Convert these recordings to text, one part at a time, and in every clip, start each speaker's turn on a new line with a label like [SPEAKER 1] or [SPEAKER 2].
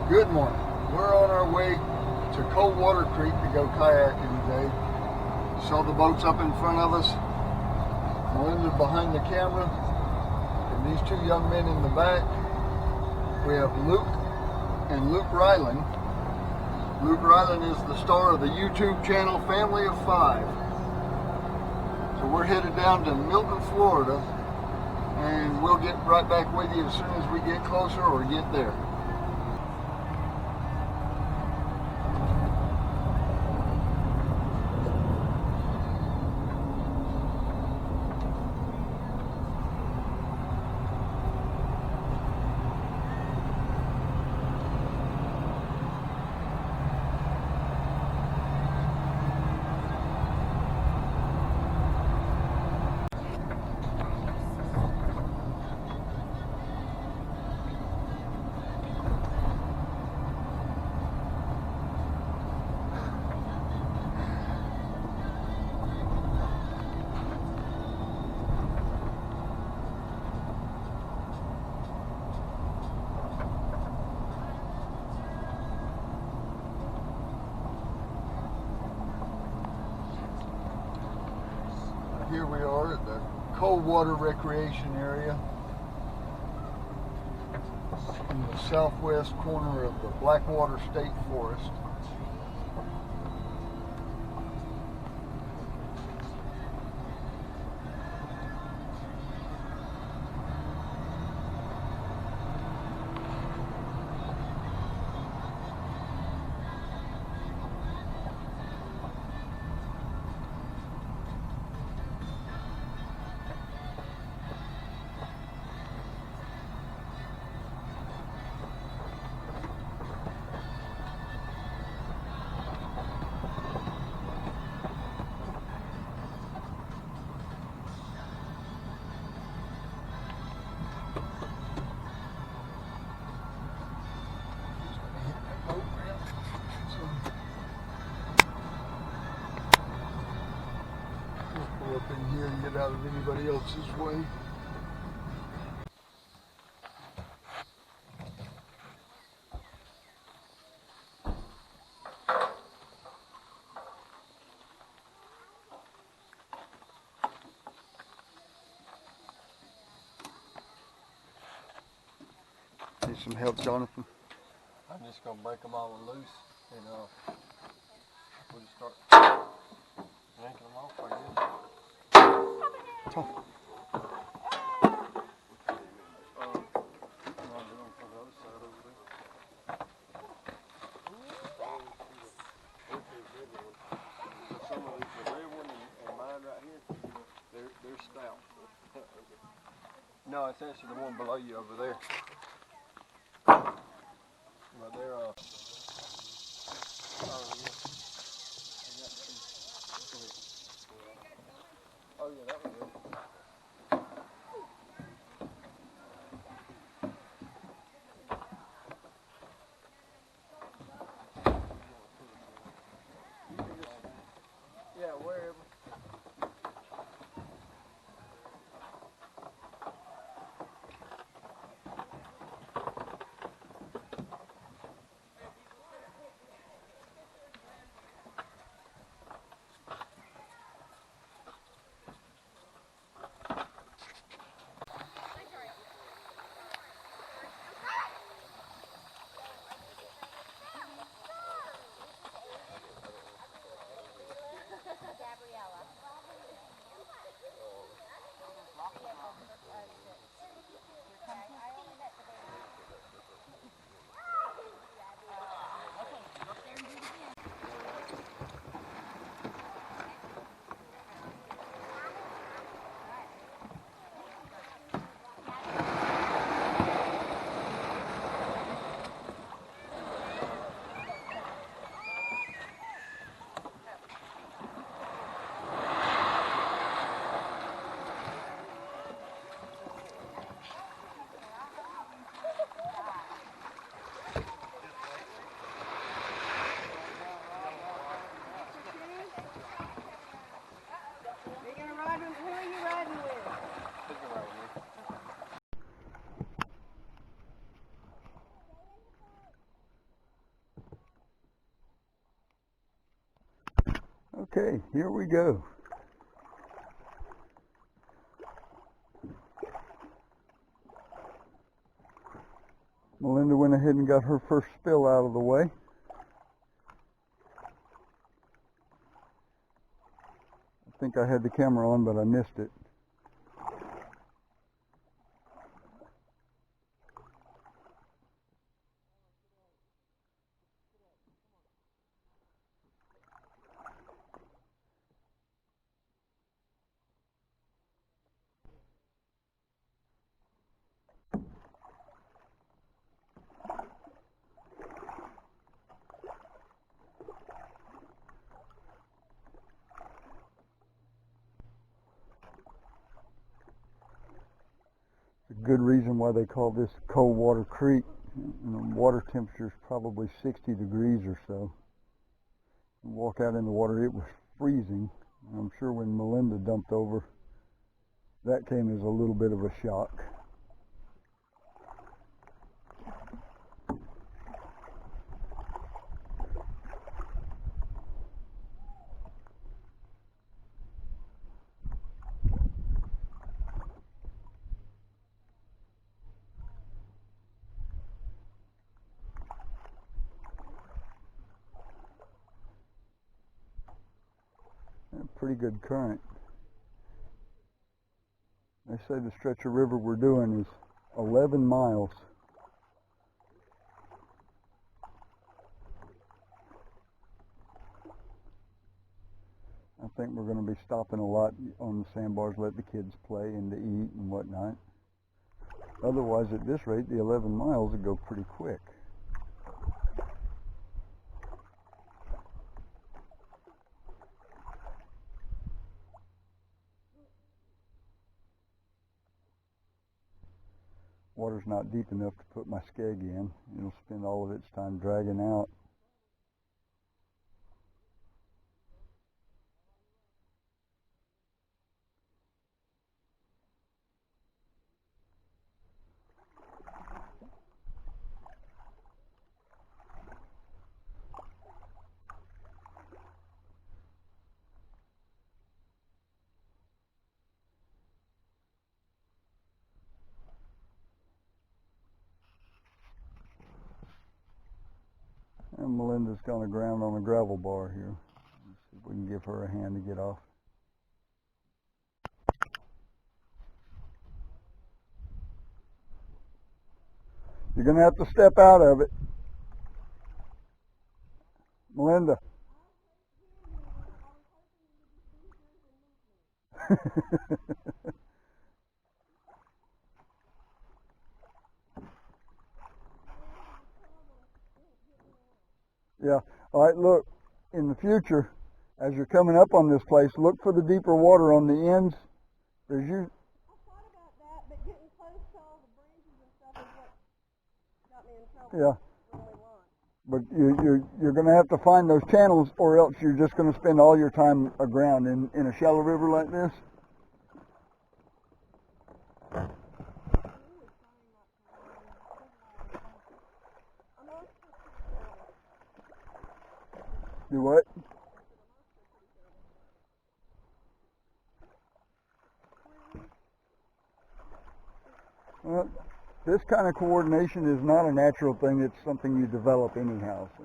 [SPEAKER 1] Good morning. We're on our way to Coldwater Creek to go kayaking today. Saw the boats up in front of us. Melinda behind the camera, and these two young men in the back. We have Luke and Luke Ryland. Luke Ryland is the star of the YouTube channel Family of Five. So we're headed down to Milton, Florida, and we'll get right back with you as soon as we get closer or get there. Here we are at the Coldwater Recreation Area in the southwest corner of the Blackwater State Forest. Pull up in here and get out of anybody else's way. Need some help, Jonathan?
[SPEAKER 2] I'm just going to break them all loose and we'll just start yanking them off, I guess. Some of these, the red one and mine right here, they're stout. No, it's actually the one below you over there. But they're oh yeah, that was it. Yeah, wherever.
[SPEAKER 1] Okay, here we go. Melinda went ahead and got her first spill out of the way. I think I had the camera on, but I missed it. A good reason why they call this Coldwater Creek. Water temperature is probably 60 degrees or so. You walk out in the water, it was freezing. I'm sure when Melinda dumped over, that came as a little bit of a shock. Pretty good current. They say the stretch of river we're doing is 11 miles. I think we're going to be stopping a lot on the sandbars, let the kids play and to eat and whatnot. Otherwise, at this rate, the 11 miles would go pretty quick. Water's not deep enough to put my skeg in. It'll spend all of its time dragging out. And Melinda's going to ground on a gravel bar here. Let's see if we can give her a hand to get off. You're going to have to step out of it. Melinda. Yeah. All right, look, in the future, as you're coming up on this place, look for the deeper water on the ends. There's you.
[SPEAKER 3] I thought about that, but getting close to all the branches and stuff is what got me in trouble.
[SPEAKER 1] Yeah.
[SPEAKER 3] Really long.
[SPEAKER 1] But you're going to have to find those channels, or else you're just going to spend all your time aground in a shallow river like this. Do what? Well, this kind of coordination is not a natural thing. It's something you develop anyhow. So.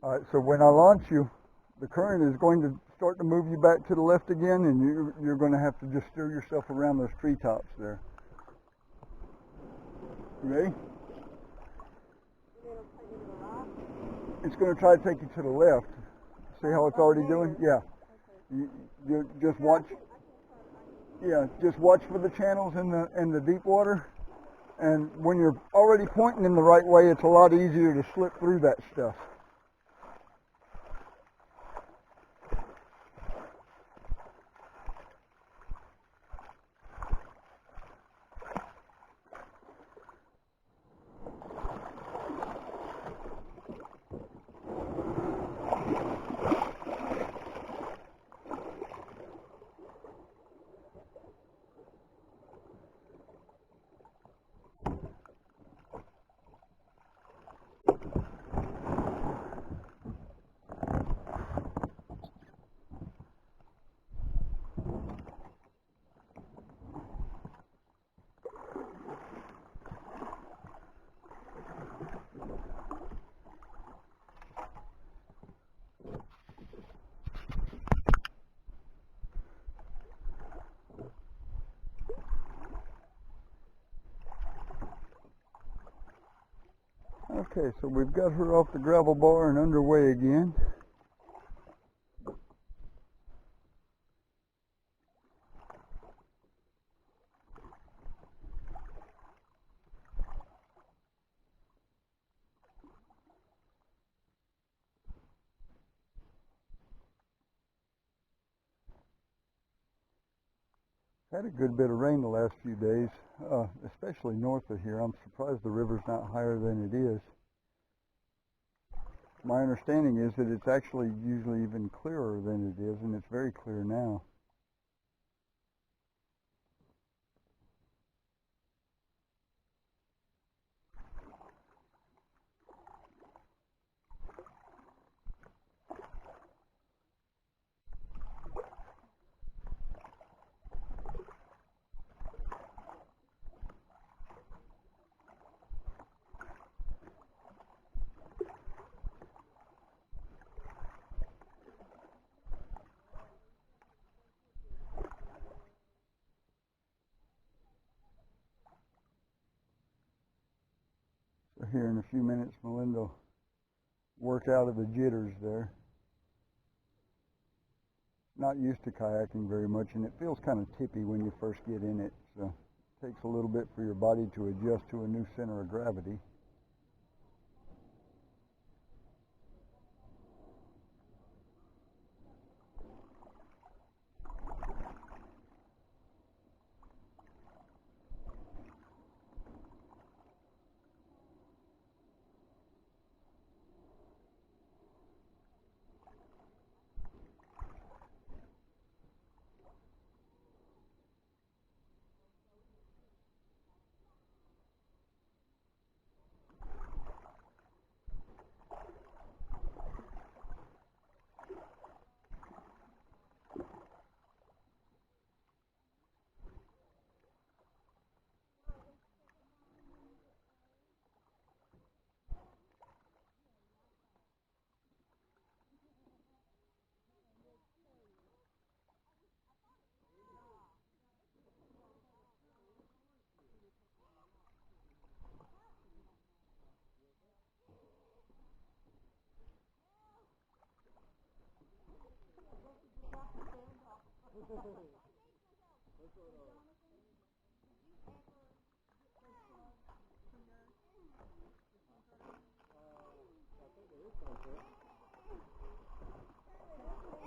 [SPEAKER 1] All right, so when I launch you, the current is going to start to move you back to the left again, and you're going to have to just steer yourself around those treetops there. You ready? It's going to try to take you to the left. See how it's already doing? Yeah. You just watch. Yeah, just watch for the channels in the deep water. And when you're already pointing in the right way, it's a lot easier to slip through that stuff. Okay, so we've got her off the gravel bar and underway again. Had a good bit of rain the last few days, especially north of here. I'm surprised the river's not higher than it is. My understanding is that it's actually usually even clearer than it is, and it's very clear now. So here in a few minutes, Melinda will work out of the jitters there. Not used to kayaking very much, and it feels kind of tippy when you first get in it, so it takes a little bit for your body to adjust to a new center of gravity.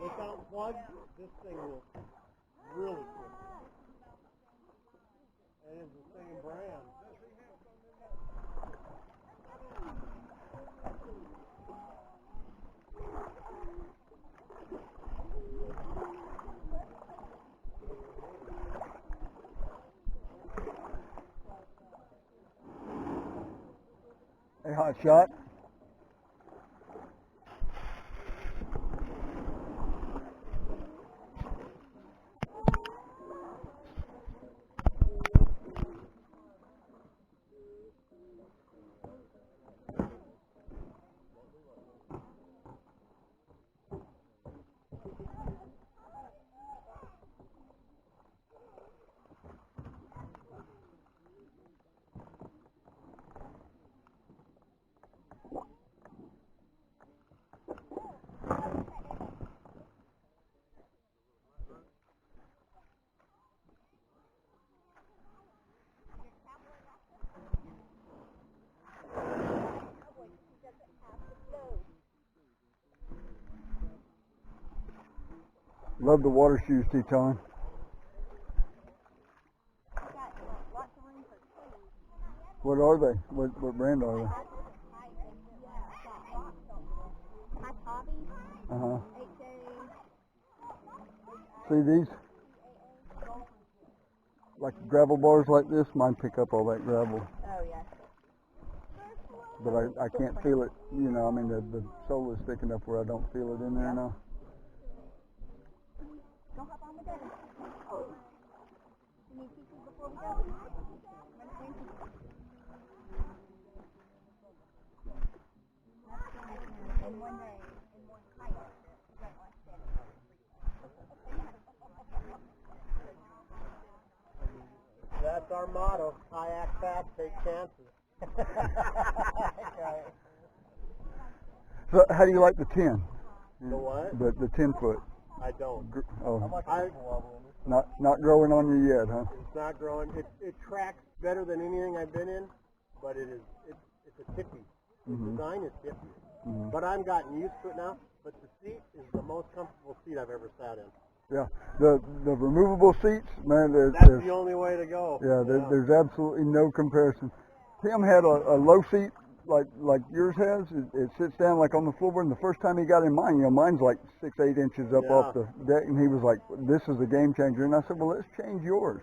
[SPEAKER 2] Without plugs, this thing will really quick. It is the same brand.
[SPEAKER 1] Hey, hot shot. Love the water shoes, Teton. What are they? What brand are they? Uh-huh. See these? Like gravel bars like this, mine pick up all that gravel.
[SPEAKER 3] Oh, yeah.
[SPEAKER 1] But I can't feel it, you know, I mean the sole is thick enough where I don't feel it in there now.
[SPEAKER 3] Don't hop on the deck. You need pieces before we go? In one day, in one kayak, right like that.
[SPEAKER 2] That's our motto. Kayak fast, take chances.
[SPEAKER 1] So how do you like the 10?
[SPEAKER 2] The what?
[SPEAKER 1] The 10-foot.
[SPEAKER 2] I don't.
[SPEAKER 1] Oh,
[SPEAKER 2] I,
[SPEAKER 1] not growing on you yet, huh?
[SPEAKER 2] it's not growing. It tracks better than anything I've been in, but it's a tippy. The design is tippy. But I'm gotten used to it now. But the seat is the most comfortable seat I've ever sat in.
[SPEAKER 1] Yeah, the removable seats, man.
[SPEAKER 2] That's the only way to go.
[SPEAKER 1] Yeah, there's absolutely no comparison. Tim had a low seat like yours has. It sits down like on the floorboard. And the first time he got in mine, mine's like 6-8 inches up off the deck, and he was like, "This is a game changer." And I said, "Well, let's change yours."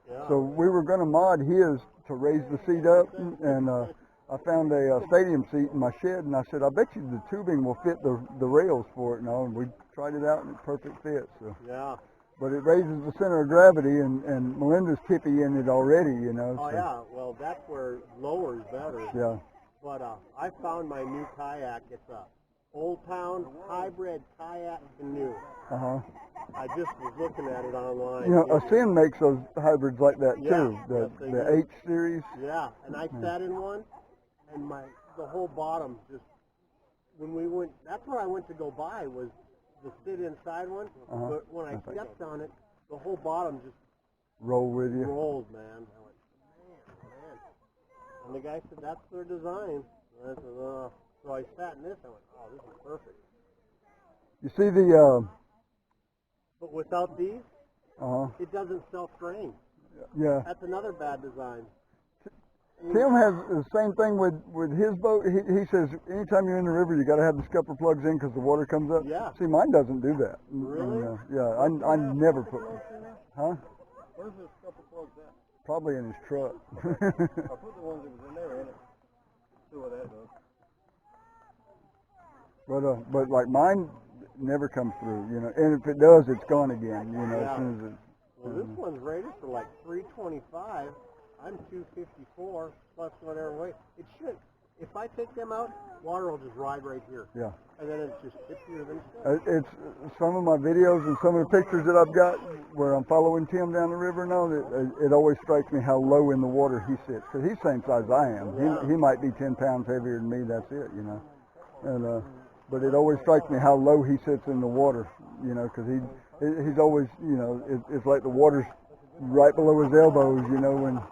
[SPEAKER 2] Yeah.
[SPEAKER 1] So we were going to mod his to raise the seat up, and I found a stadium seat in my shed, and I said, "I bet you the tubing will fit the rails for it." And we tried it out, and it perfect fit. So.
[SPEAKER 2] Yeah.
[SPEAKER 1] But it raises the center of gravity, and Melinda's tippy in it already, you know.
[SPEAKER 2] Oh
[SPEAKER 1] so.
[SPEAKER 2] yeah. Well, that's where lower is better.
[SPEAKER 1] Yeah.
[SPEAKER 2] But I found my new kayak. It's a Old Town hybrid kayak canoe.
[SPEAKER 1] Uh-huh.
[SPEAKER 2] I just was looking at it online.
[SPEAKER 1] You know, Ascend makes those hybrids like that too.
[SPEAKER 2] Yes,
[SPEAKER 1] The
[SPEAKER 2] do.
[SPEAKER 1] H series.
[SPEAKER 2] Yeah, and I sat in one, and the whole bottom just when we went. That's where I went to go buy was the sit inside one.
[SPEAKER 1] Uh-huh.
[SPEAKER 2] But when I stepped on it, the whole bottom just
[SPEAKER 1] Roll with you.
[SPEAKER 2] rolled, man. I went, man. And the guy said that's their design. And I said, so I sat in this. I went, oh, this is perfect.
[SPEAKER 1] You see the
[SPEAKER 2] But without these,
[SPEAKER 1] uh-huh.
[SPEAKER 2] it doesn't self-drain.
[SPEAKER 1] Yeah.
[SPEAKER 2] That's another bad design.
[SPEAKER 1] Tim has the same thing with his boat. He says anytime you're in the river, you got to have the scupper plugs in because the water comes up.
[SPEAKER 2] Yeah.
[SPEAKER 1] See, mine doesn't do that.
[SPEAKER 2] Really?
[SPEAKER 1] Yeah, I never put. Huh?
[SPEAKER 2] Where's the scupper plugs at?
[SPEAKER 1] Probably in his truck.
[SPEAKER 2] I put the ones that was in there in it. See what that does.
[SPEAKER 1] But like mine never comes through, you know. And if it does, it's gone again, you know.
[SPEAKER 2] Yeah.
[SPEAKER 1] As soon as it.
[SPEAKER 2] Well, this one's rated for like 325. I'm 254 plus whatever weight. It should. If I take them out, water will just ride right here.
[SPEAKER 1] Yeah.
[SPEAKER 2] And then it's just tippier than stuff.
[SPEAKER 1] It's some of my videos and some of the pictures that I've got where I'm following Tim down the river now. It always strikes me how low in the water he sits because he's the same size I am.
[SPEAKER 2] Yeah.
[SPEAKER 1] He might be 10 pounds heavier than me. That's it, you know. And but it always strikes me how low he sits in the water, you know, because he's always, you know, it's like the water's right below his elbows, you know, when.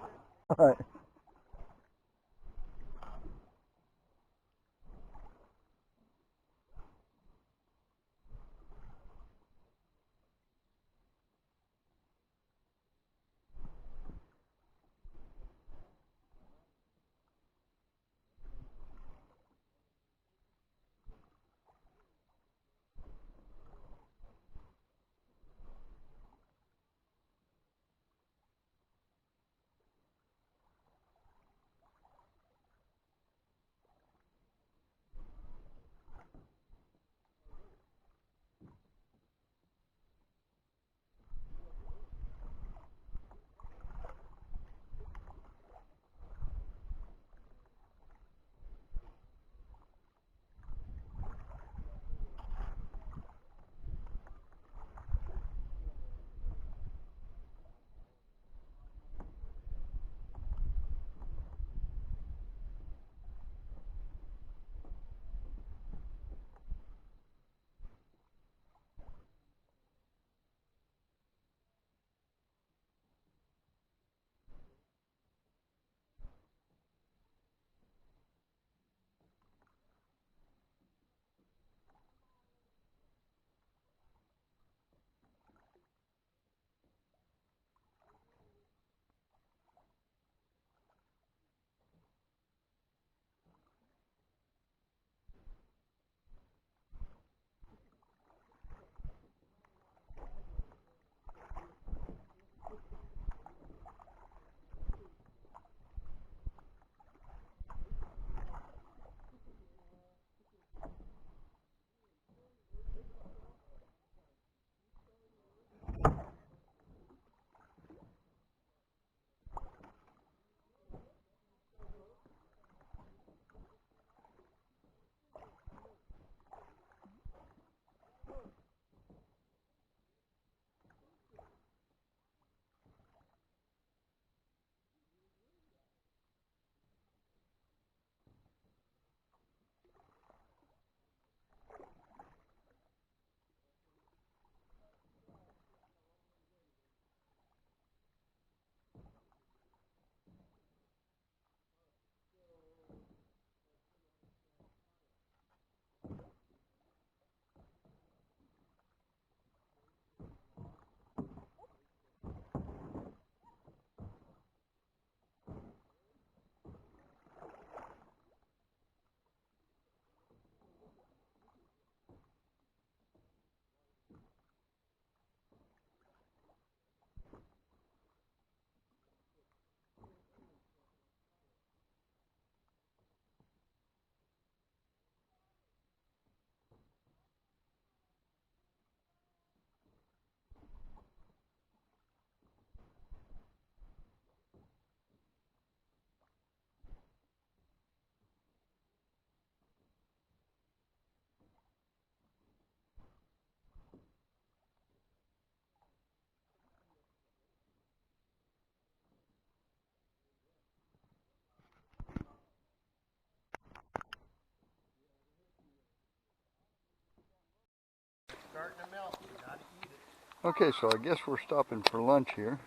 [SPEAKER 1] Okay, so I guess we're stopping for lunch here.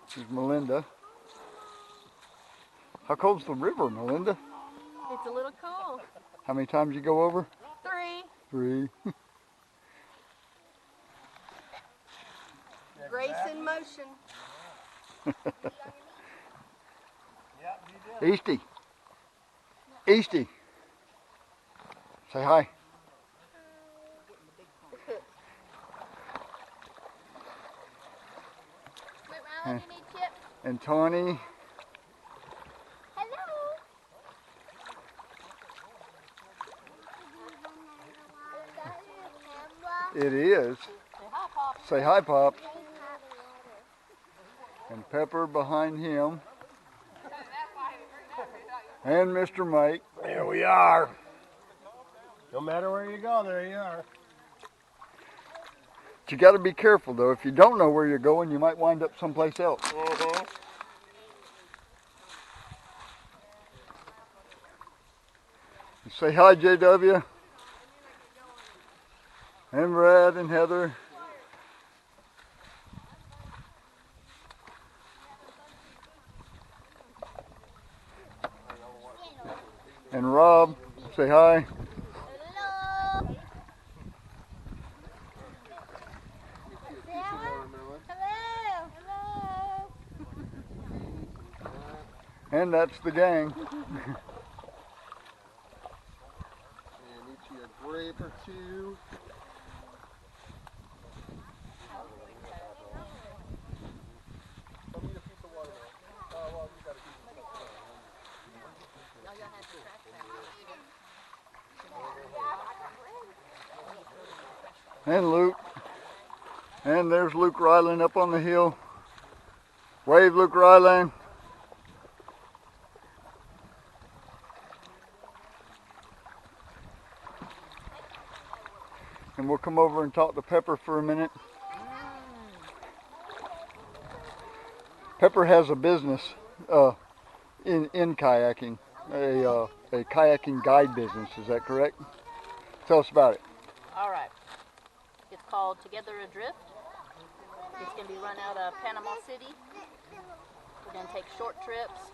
[SPEAKER 1] This is Melinda. How cold's the river, Melinda?
[SPEAKER 3] It's a little cold.
[SPEAKER 1] How many times you go over?
[SPEAKER 3] 3.
[SPEAKER 1] 3.
[SPEAKER 3] Grace in motion.
[SPEAKER 1] Easty. Easty. Say hi. And Tawny.
[SPEAKER 3] Hello.
[SPEAKER 1] It is. Say hi, Pop. And Pepper behind him. And Mr. Mike.
[SPEAKER 2] There we are. No matter where you go, there you are.
[SPEAKER 1] But you got to be careful, though. If you don't know where you're going, you might wind up someplace else. Say hi, JW. And Brad and Heather. And Rob. Say hi.
[SPEAKER 3] Hello. Hello. Hello.
[SPEAKER 1] And that's the gang.
[SPEAKER 2] And eat you a grape or two.
[SPEAKER 1] And Luke. And there's Luke Ryland up on the hill. Wave, Luke Ryland. And we'll come over and talk to Pepper for a minute. Pepper has a business in kayaking, a kayaking guide business. Is that correct? Tell us about it.
[SPEAKER 4] All right. It's called Together Adrift. It's going to be run out of Panama City. We're going to take short trips,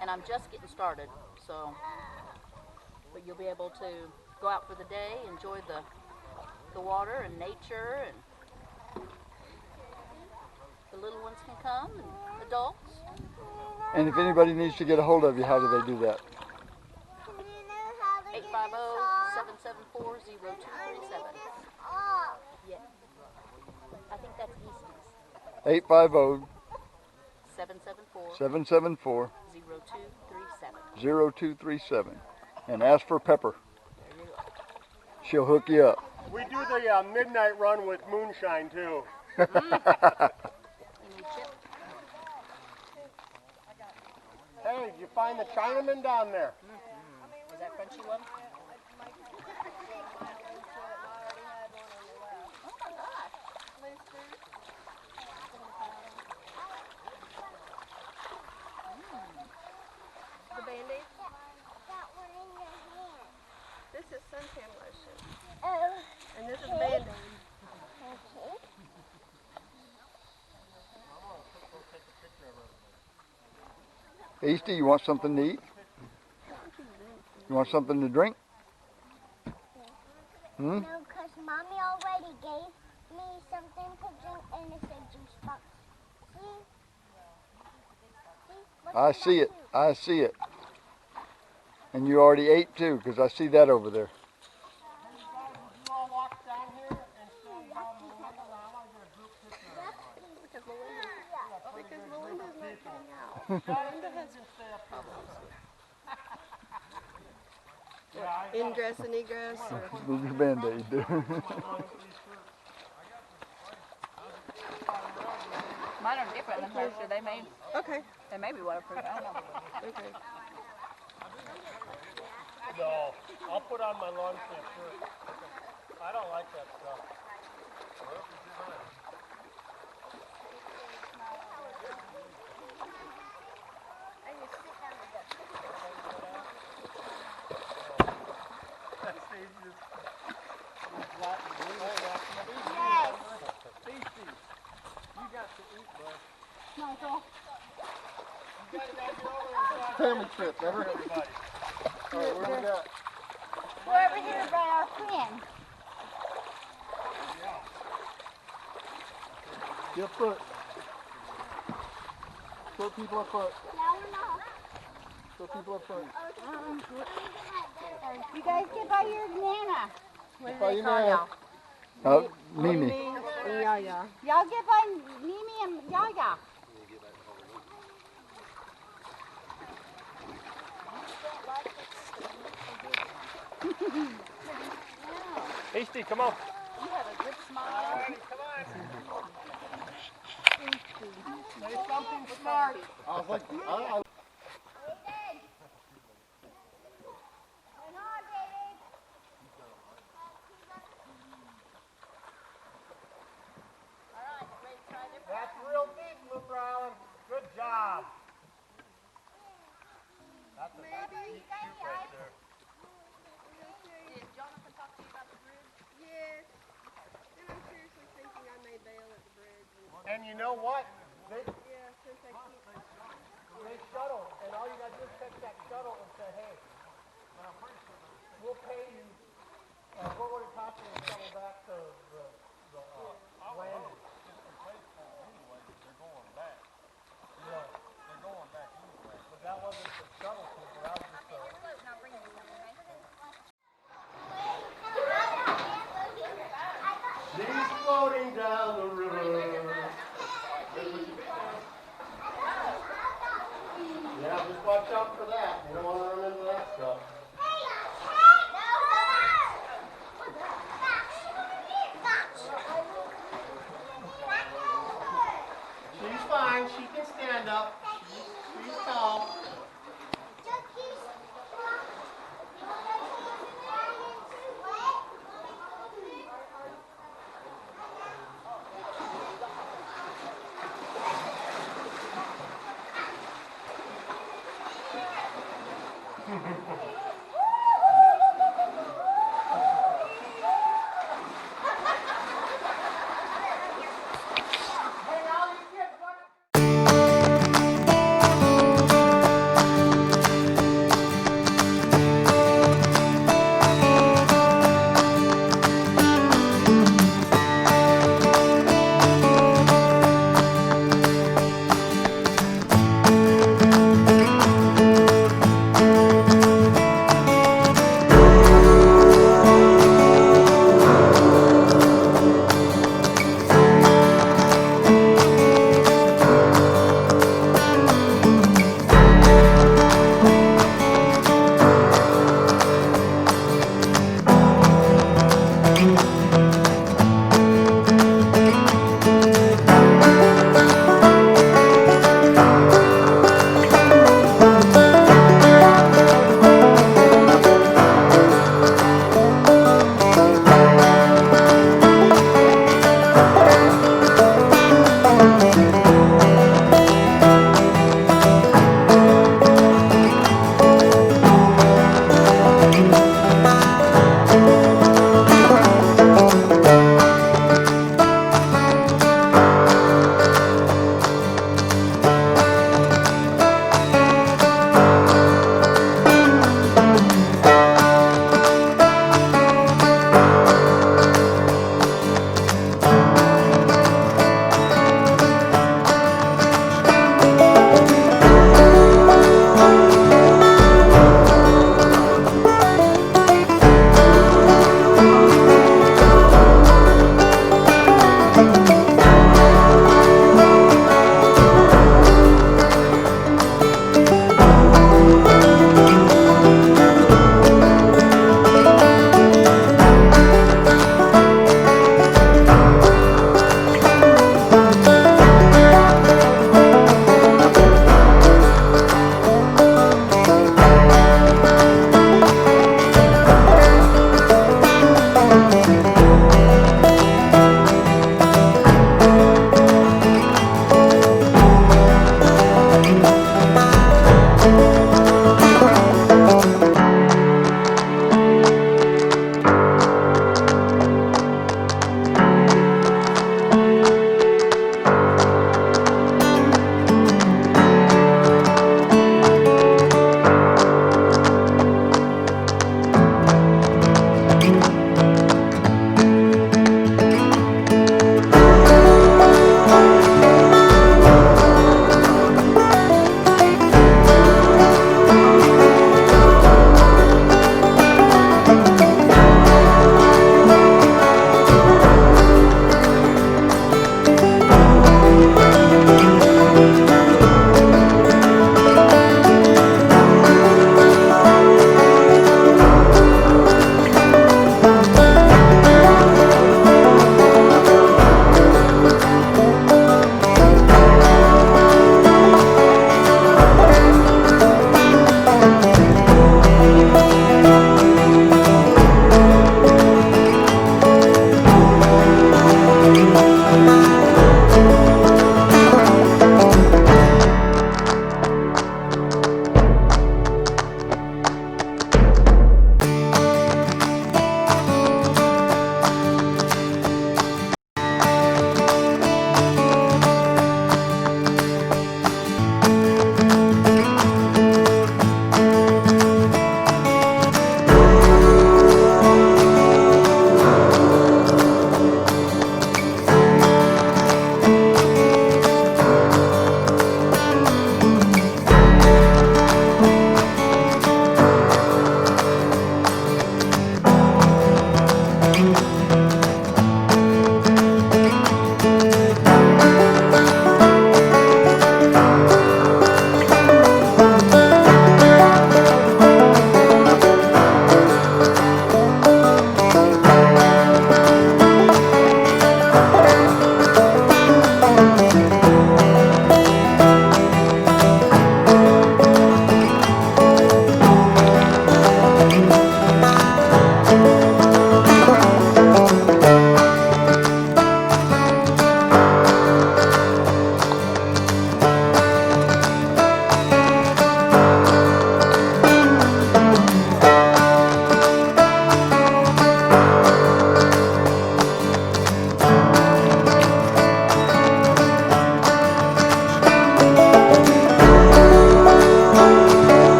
[SPEAKER 4] and I'm just getting started. So, but you'll be able to go out for the day, enjoy the water and nature, and the little ones can come, and adults.
[SPEAKER 1] And if anybody needs to get a hold of you, how do they do that?
[SPEAKER 4] 850-774-0237. Yeah. I think that's Easties.
[SPEAKER 1] 850
[SPEAKER 4] 774
[SPEAKER 1] 774
[SPEAKER 4] 0237.
[SPEAKER 1] 0237. And ask for Pepper. She'll hook you up.
[SPEAKER 2] We do the midnight run with moonshine too.
[SPEAKER 4] You need chip?
[SPEAKER 2] Hey, did you find the Chinaman down there?
[SPEAKER 4] Was that crunchy one? Oh my gosh.
[SPEAKER 3] The Band-Aid? This is suntan lotion. And this is Band-Aid.
[SPEAKER 1] Easty, you want something to eat? You want something to drink?
[SPEAKER 5] No, because Mommy already gave me something to drink and it's a juice box. See?
[SPEAKER 1] I see it. I see it. And you already ate too, because I see that over there.
[SPEAKER 3] Because Melinda's not coming out. Melinda has ingress and egress.
[SPEAKER 1] Move your Band-Aid.
[SPEAKER 4] Mine are different than hers, so they may be waterproof. I don't know.
[SPEAKER 3] Okay.
[SPEAKER 2] No, I'll put on my lawn care shirt. I don't like that stuff.
[SPEAKER 3] Michael.
[SPEAKER 1] Family trip, remember? Everybody. All right, where we got?
[SPEAKER 3] We're over here by our friend.
[SPEAKER 1] Get foot. Put people up front.
[SPEAKER 5] Now we're not.
[SPEAKER 1] Put people up front.
[SPEAKER 3] You guys get by your nana.
[SPEAKER 1] Get by your nana. Oh, Mimi.
[SPEAKER 3] Yaya. Y'all get by Mimi and Yaya.
[SPEAKER 2] Hasty, come on.
[SPEAKER 4] You have a good smile.
[SPEAKER 2] Say something smart.
[SPEAKER 1] I was like,
[SPEAKER 2] That's real deep, Looper Island. Good job. That's a deep shoot right there.
[SPEAKER 4] Did Jonathan talk to you about the bridge?
[SPEAKER 3] Yes. And I'm seriously thinking I may bail at the bridge.
[SPEAKER 2] And you know what? They
[SPEAKER 3] Since I can't.
[SPEAKER 2] shuttle, and all you got to do is catch that shuttle and say, hey.